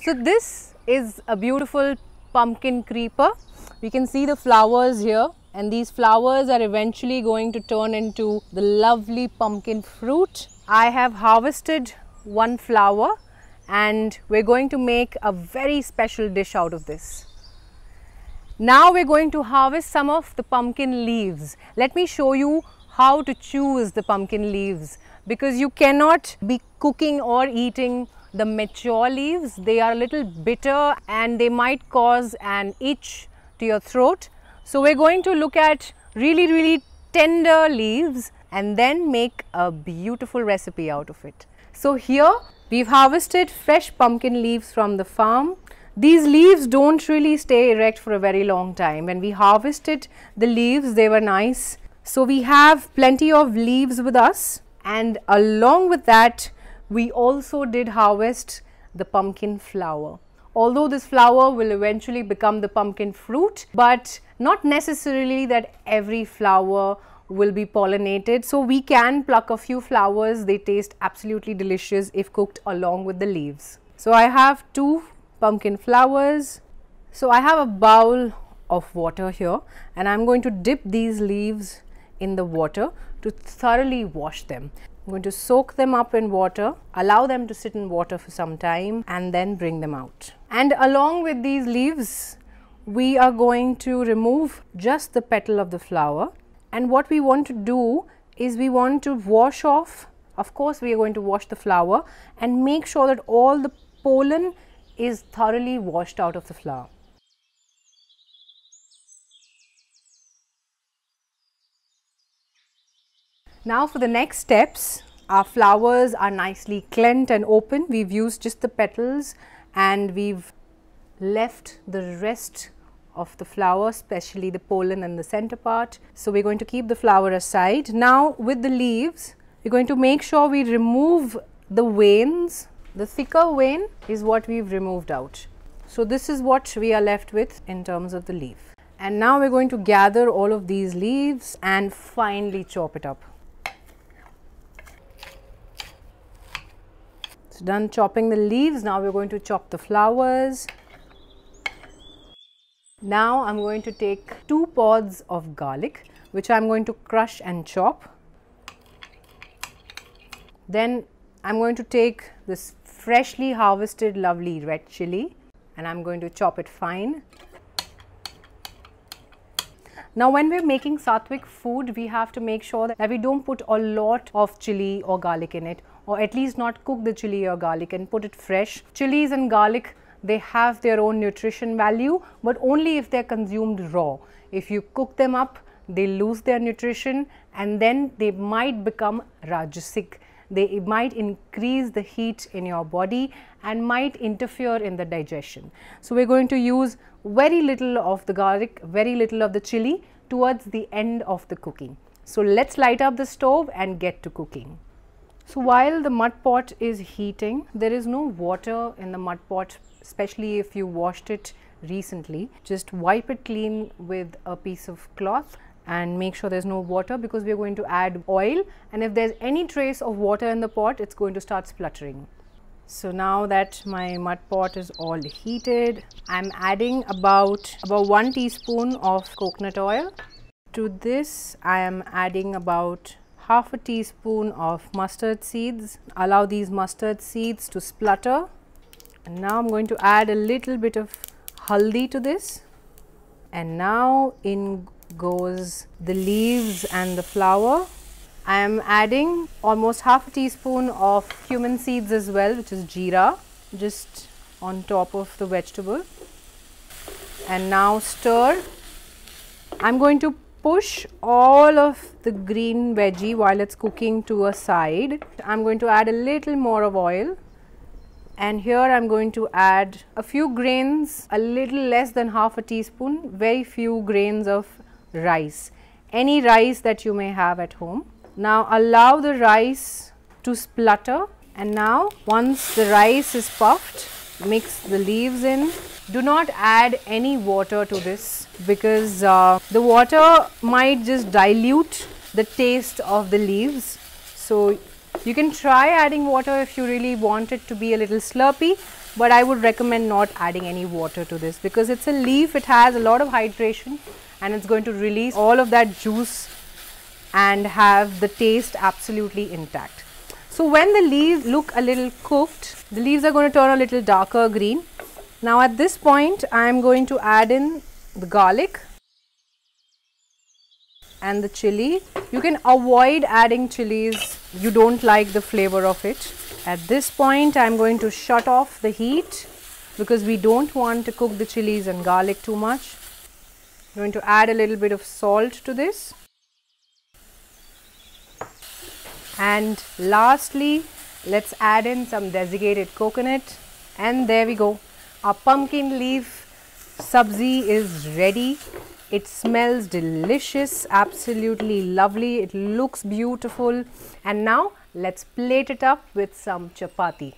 So this is a beautiful pumpkin creeper. We can see the flowers here, and these flowers are eventually going to turn into the lovely pumpkin fruit. I have harvested one flower and we're going to make a very special dish out of this. Now we're going to harvest some of the pumpkin leaves. Let me show you how to choose the pumpkin leaves, because you cannot be cooking or eating the mature leaves. They are a little bitter and they might cause an itch to your throat. So we're going to look at really tender leaves and then make a beautiful recipe out of it. So here we've harvested fresh pumpkin leaves from the farm. These leaves don't really stay erect for a very long time. When we harvested the leaves, they were nice. So we have plenty of leaves with us, and along with that we also did harvest the pumpkin flower. Although this flower will eventually become the pumpkin fruit, but not necessarily that every flower will be pollinated. So we can pluck a few flowers. They taste absolutely delicious if cooked along with the leaves. So I have 2 pumpkin flowers. So I have a bowl of water here, and I'm going to dip these leaves in the water to thoroughly wash them. I'm going to soak them up in water, allow them to sit in water for some time, and then bring them out. And along with these leaves, we are going to remove just the petal of the flower. And what we want to do is we want to wash off, of course we are going to wash the flower and make sure that all the pollen is thoroughly washed out of the flower. Now for the next steps, our flowers are nicely cleansed and open. We've used just the petals and we've left the rest of the flower, especially the pollen and the center part. So we're going to keep the flower aside. Now with the leaves, we're going to make sure we remove the veins. The thicker vein is what we've removed out. So this is what we are left with in terms of the leaf. And now we're going to gather all of these leaves and finely chop it up. So done chopping the leaves, now we're going to chop the flowers. Now I'm going to take 2 pods of garlic, which I'm going to crush and chop. Then I'm going to take this freshly harvested lovely red chili and I'm going to chop it fine. Now when we're making Sattvic food, we have to make sure that we don't put a lot of chili or garlic in it, or at least not cook the chili or garlic and put it fresh. Chilies and garlic, they have their own nutrition value, but only if they're consumed raw. If you cook them up, they lose their nutrition and then they might become rajasic. They might increase the heat in your body and might interfere in the digestion. So we're going to use very little of the garlic, very little of the chili towards the end of the cooking. So let's light up the stove and get to cooking. So while the mud pot is heating, there is no water in the mud pot, especially if you washed it recently. Just wipe it clean with a piece of cloth and make sure there's no water, because we are going to add oil, and if there's any trace of water in the pot, it's going to start spluttering. So now that my mud pot is all heated, I'm adding about 1 teaspoon of coconut oil. To this I am adding about half a teaspoon of mustard seeds. Allow these mustard seeds to splutter. And now I'm going to add a little bit of haldi to this, and now in goes the leaves and the flower. I am adding almost half a teaspoon of cumin seeds as well, which is jeera, just on top of the vegetable. And now stir. I'm going to push all of the green veggie while it's cooking to a side. I'm going to add a little more of oil, and here I'm going to add a few grains, a little less than half a teaspoon, very few grains of rice, any rice that you may have at home. Now allow the rice to splutter, and now once the rice is puffed, mix the leaves in. Do not add any water to this, because the water might just dilute the taste of the leaves. So you can try adding water if you really want it to be a little slurpy, but I would recommend not adding any water to this because it's a leaf, it has a lot of hydration and it's going to release all of that juice and have the taste absolutely intact. So when the leaves look a little cooked, the leaves are going to turn a little darker green. Now at this point I am going to add in the garlic and the chili. You can avoid adding chilies, you don't like the flavor of it. At this point I am going to shut off the heat because we don't want to cook the chilies and garlic too much. I'm going to add a little bit of salt to this. And lastly, let's add in some desiccated coconut, and there we go. Our pumpkin leaf sabzi is ready. It smells delicious, absolutely lovely. It looks beautiful. And now let's plate it up with some chapati.